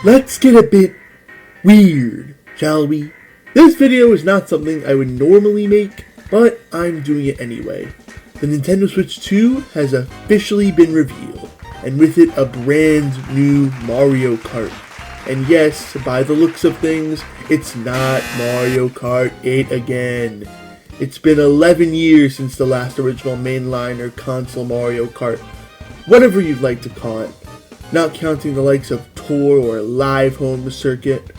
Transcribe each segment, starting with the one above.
Let's get a bit weird, shall we? This video is not something I would normally make, but I'm doing it anyway. The Nintendo Switch 2 has officially been revealed, and with it a brand new Mario Kart. And yes, by the looks of things, it's not Mario Kart 8 again. It's been 11 years since the last original mainline or console Mario Kart, whatever you'd like to call it, not counting the likes of Tour or Live Home Circuit.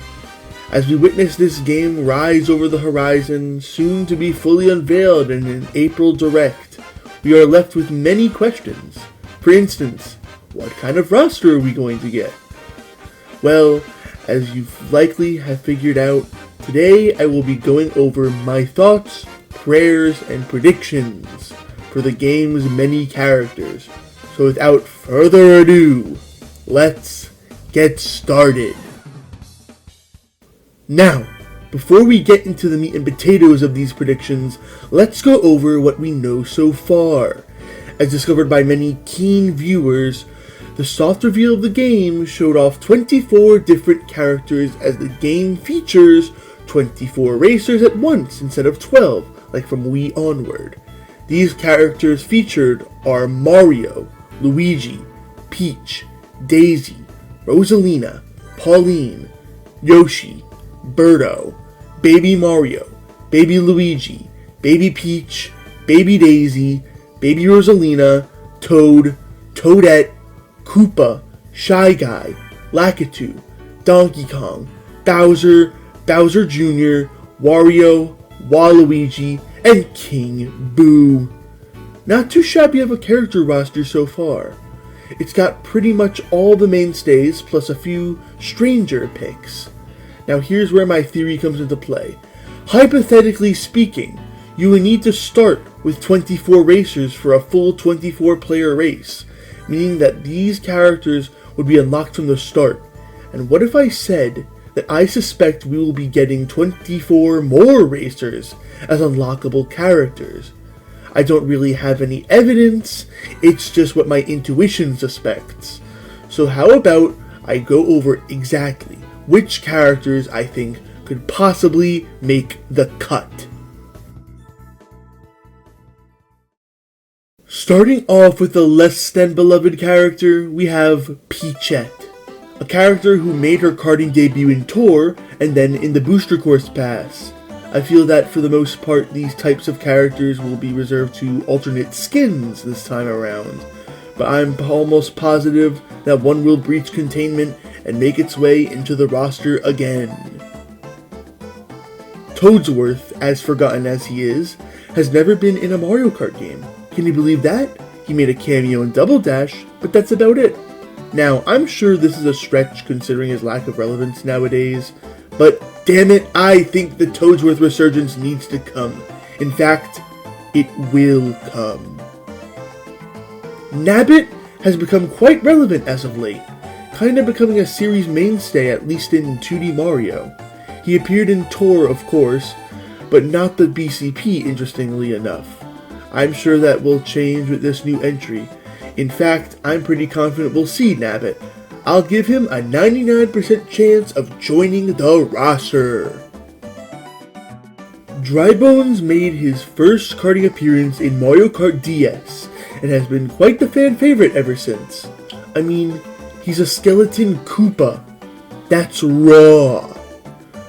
As we witness this game rise over the horizon, soon to be fully unveiled in an April Direct, we are left with many questions. For instance, what kind of roster are we going to get? Well, as you likely have figured out, today I will be going over my thoughts, prayers, and predictions for the game's many characters. So without further ado, let's get started. Now, before we get into the meat and potatoes of these predictions, let's go over what we know so far. As discovered by many keen viewers, the soft reveal of the game showed off 24 different characters as the game features 24 racers at once instead of 12, like from Wii onward. These characters featured are Mario, Luigi, Peach, Daisy, Rosalina, Pauline, Yoshi, Birdo, Baby Mario, Baby Luigi, Baby Peach, Baby Daisy, Baby Rosalina, Toad, Toadette, Koopa, Shy Guy, Lakitu, Donkey Kong, Bowser, Bowser Jr., Wario, Waluigi, and King Boo. Not too shabby of a character roster so far. It's got pretty much all the mainstays plus a few stranger picks. Now here's where my theory comes into play. Hypothetically speaking, you would need to start with 24 racers for a full 24 player race, meaning that these characters would be unlocked from the start. And what if I said that I suspect we will be getting 24 more racers as unlockable characters? I don't really have any evidence, it's just what my intuition suspects. So how about I go over exactly which characters I think could possibly make the cut. Starting off with the less than beloved character, we have Peachette, a character who made her karting debut in Tour and then in the Booster Course Pass. I feel that for the most part these types of characters will be reserved to alternate skins this time around, but I'm almost positive that one will breach containment and make its way into the roster again. Toadsworth, as forgotten as he is, has never been in a Mario Kart game. Can you believe that? He made a cameo in Double Dash, but that's about it. Now, I'm sure this is a stretch considering his lack of relevance nowadays, but damn it, I think the Toadsworth resurgence needs to come. In fact, it will come. Nabbit has become quite relevant as of late, kinda becoming a series mainstay, at least in 2D Mario. He appeared in Tour, of course, but not the BCP, interestingly enough. I'm sure that will change with this new entry. In fact, I'm pretty confident we'll see Nabbit. I'll give him a 99% chance of joining the roster. Drybones made his first karting appearance in Mario Kart DS, and has been quite the fan favorite ever since. I mean, he's a skeleton Koopa. That's raw.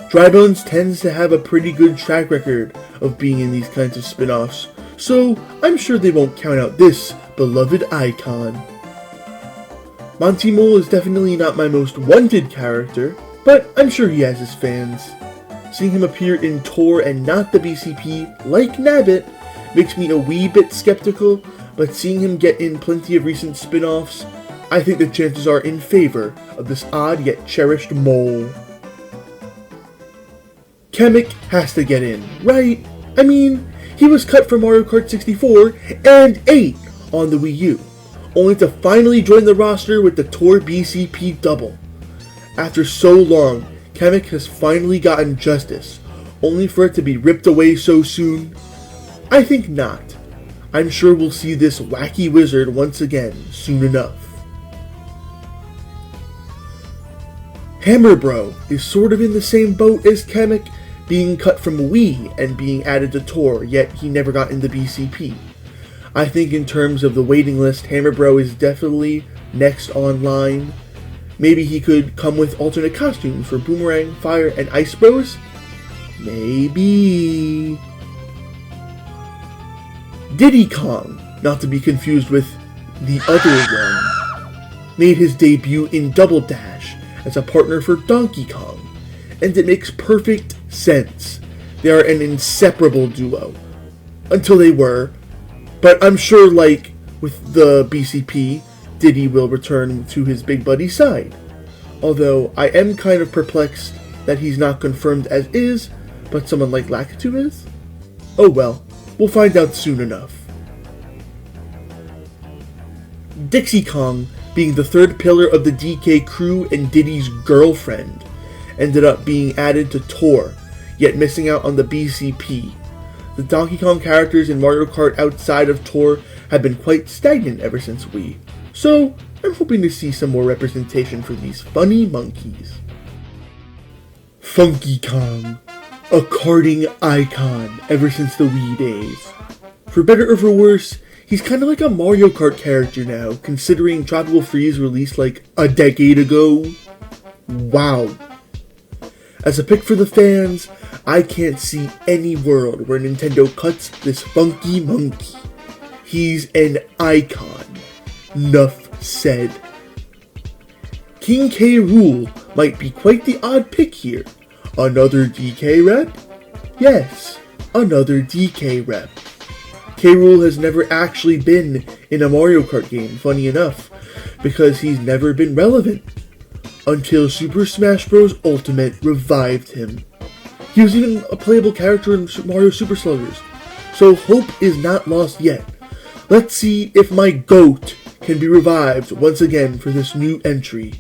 Drybones tends to have a pretty good track record of being in these kinds of spin-offs, so I'm sure they won't count out this beloved icon. Monty Mole is definitely not my most wanted character, but I'm sure he has his fans. Seeing him appear in Tour and not the BCP, like Nabbit, makes me a wee bit skeptical, but seeing him get in plenty of recent spin-offs, I think the chances are in favor of this odd yet cherished mole. Kamek has to get in, right? I mean, he was cut from Mario Kart 64 and 8 on the Wii U, only to finally join the roster with the Tour BCP double. After so long, Kamek has finally gotten justice, only for it to be ripped away so soon? I think not. I'm sure we'll see this wacky wizard once again soon enough. Hammer Bro is sort of in the same boat as Kamek, being cut from Wii and being added to Tor, yet he never got in the BCP. I think in terms of the waiting list, Hammer Bro is definitely next online. Maybe he could come with alternate costumes for Boomerang, Fire, and Ice Bros? Maybe. Diddy Kong, not to be confused with the other one, made his debut in Double Dash as a partner for Donkey Kong, and it makes perfect sense. They are an inseparable duo. Until they were. But I'm sure, like with the BCP, Diddy will return to his big buddy's side. Although, I am kind of perplexed that he's not confirmed as is, but someone like Lakitu is? Oh well, we'll find out soon enough. Dixie Kong, being the third pillar of the DK crew and Diddy's girlfriend, ended up being added to Tor, yet missing out on the BCP. The Donkey Kong characters in Mario Kart outside of Tor have been quite stagnant ever since Wii, so I'm hoping to see some more representation for these funny monkeys. Funky Kong, a karting icon ever since the Wii days. For better or for worse, he's kind of like a Mario Kart character now, considering Tropical Freeze released like a decade ago. Wow. As a pick for the fans, I can't see any world where Nintendo cuts this funky monkey. He's an icon. Nuff said. King K. Rool might be quite the odd pick here. Another DK rep? Yes, another DK rep. K. Rool has never actually been in a Mario Kart game, funny enough, because he's never been relevant. Until Super Smash Bros. Ultimate revived him. He was even a playable character in Mario Super Sluggers, so hope is not lost yet. Let's see if my GOAT can be revived once again for this new entry.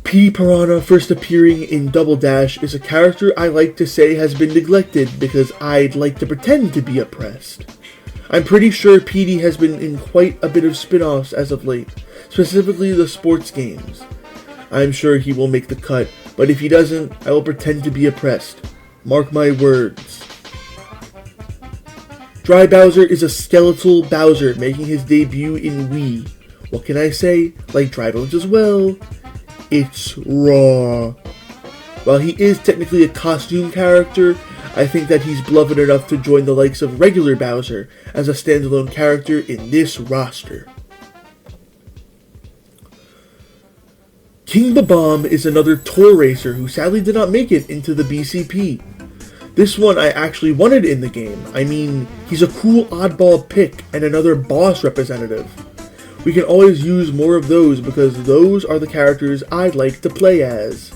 P. Piranha first appearing in Double Dash is a character I like to say has been neglected because I'd like to pretend to be oppressed. I'm pretty sure PD has been in quite a bit of spin-offs as of late, specifically the sports games. I'm sure he will make the cut, but if he doesn't, I will pretend to be oppressed. Mark my words. Dry Bowser is a skeletal Bowser making his debut in Wii. What can I say? Like Dry Bones as well. It's raw. While he is technically a costume character, I think that he's beloved enough to join the likes of regular Bowser as a standalone character in this roster. King Bomb is another tour racer who sadly did not make it into the BCP. This one I actually wanted in the game. I mean, he's a cool oddball pick and another boss representative. We can always use more of those because those are the characters I'd like to play as.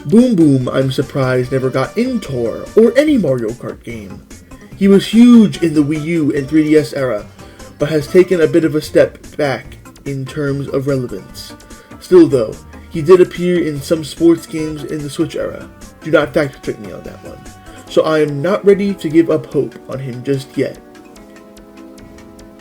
Boom Boom, I'm surprised, never got in Tor or any Mario Kart game. He was huge in the Wii U and 3DS era, but has taken a bit of a step back in terms of relevance. Still though, he did appear in some sports games in the Switch era. Do not fact check me on that one. So I am not ready to give up hope on him just yet.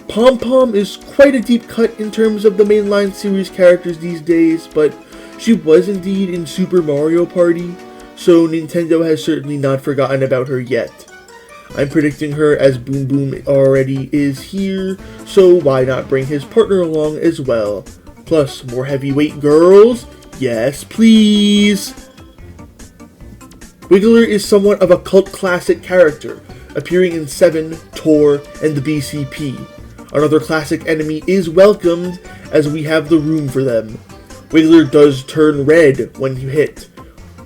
Pom Pom is quite a deep cut in terms of the mainline series characters these days, but she was indeed in Super Mario Party, so Nintendo has certainly not forgotten about her yet. I'm predicting her as Boom Boom already is here, so why not bring his partner along as well? Plus, more heavyweight girls? Yes, please! Wiggler is somewhat of a cult classic character, appearing in 7, Tor, and the BCP. Another classic enemy is welcomed, as we have the room for them. Wiggler does turn red when you hit,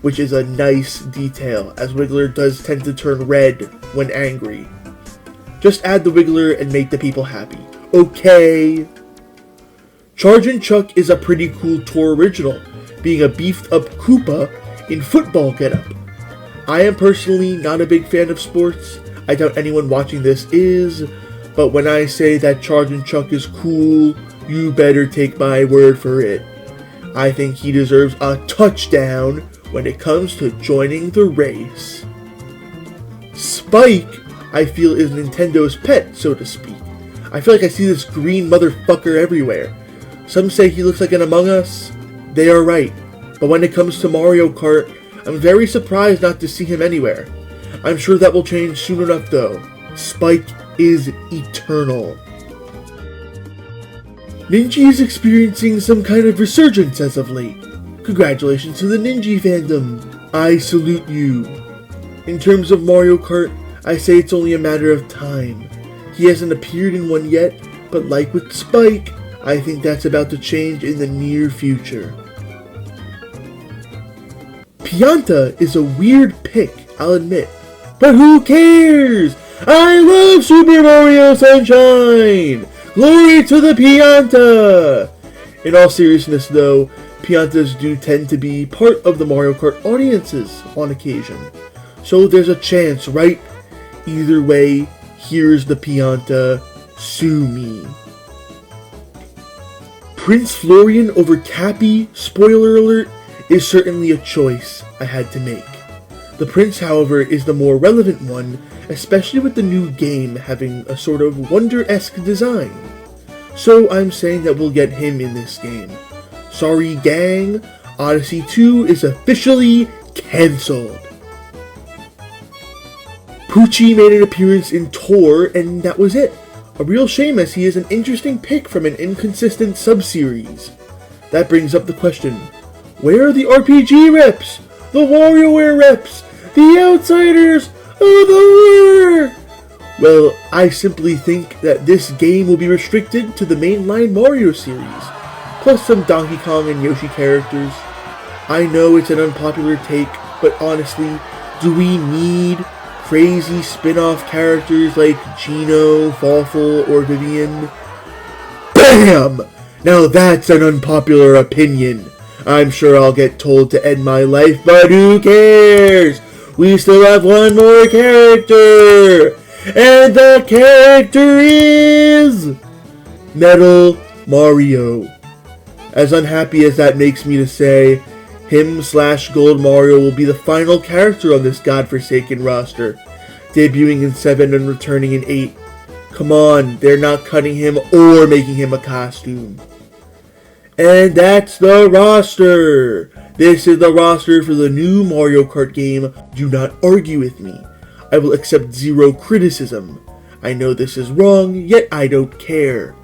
which is a nice detail, as Wiggler does tend to turn red when angry. Just add the Wiggler and make the people happy. Okay. Chargin' Chuck is a pretty cool Tor original, being a beefed up Koopa in football getup. I am personally not a big fan of sports. I doubt anyone watching this is, but when I say that Chargin' Chuck is cool, you better take my word for it. I think he deserves a touchdown when it comes to joining the race. Spike, I feel, is Nintendo's pet, so to speak. I feel like I see this green motherfucker everywhere. Some say he looks like an Among Us. They are right. But when it comes to Mario Kart, I'm very surprised not to see him anywhere. I'm sure that will change soon enough though. Spike is eternal. Ninja is experiencing some kind of resurgence as of late. Congratulations to the Ninja fandom. I salute you. In terms of Mario Kart, I say it's only a matter of time. He hasn't appeared in one yet, but like with Spike, I think that's about to change in the near future. Pianta is a weird pick, I'll admit. But who cares? I love Super Mario Sunshine! Glory to the Pianta! In all seriousness though, Piantas do tend to be part of the Mario Kart audiences on occasion. So there's a chance, right? Either way, here's the Pianta. Sue me. Prince Florian over Cappy, spoiler alert, is certainly a choice I had to make. The Prince, however, is the more relevant one, especially with the new game having a sort of Wonder-esque design. So I'm saying that we'll get him in this game. Sorry gang, Odyssey 2 is officially cancelled. Poochie made an appearance in Tor, and that was it. A real shame as he is an interesting pick from an inconsistent sub-series. That brings up the question, where are the RPG reps? The WarioWare reps? The Outsiders? Oh, the horror! Well, I simply think that this game will be restricted to the mainline Mario series, plus some Donkey Kong and Yoshi characters. I know it's an unpopular take, but honestly, do we need crazy spin-off characters like Gino, Fawful, or Vivian? BAM! Now that's an unpopular opinion. I'm sure I'll get told to end my life, but who cares? We still have one more character! And the character is Metal Mario. As unhappy as that makes me to say, him/Gold Mario will be the final character on this godforsaken roster, debuting in 7 and returning in 8. Come on, they're not cutting him or making him a costume. And that's the roster! This is the roster for the new Mario Kart game. Do not argue with me. I will accept zero criticism. I know this is wrong, yet I don't care.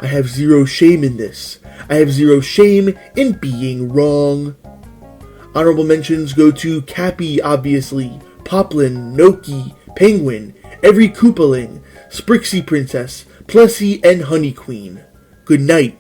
I have zero shame in this. I have zero shame in being wrong. Honorable mentions go to Cappy, obviously, Poplin, Noki, Penguin, every Koopaling, Sprixie Princess, Plessy, and Honey Queen. Good night.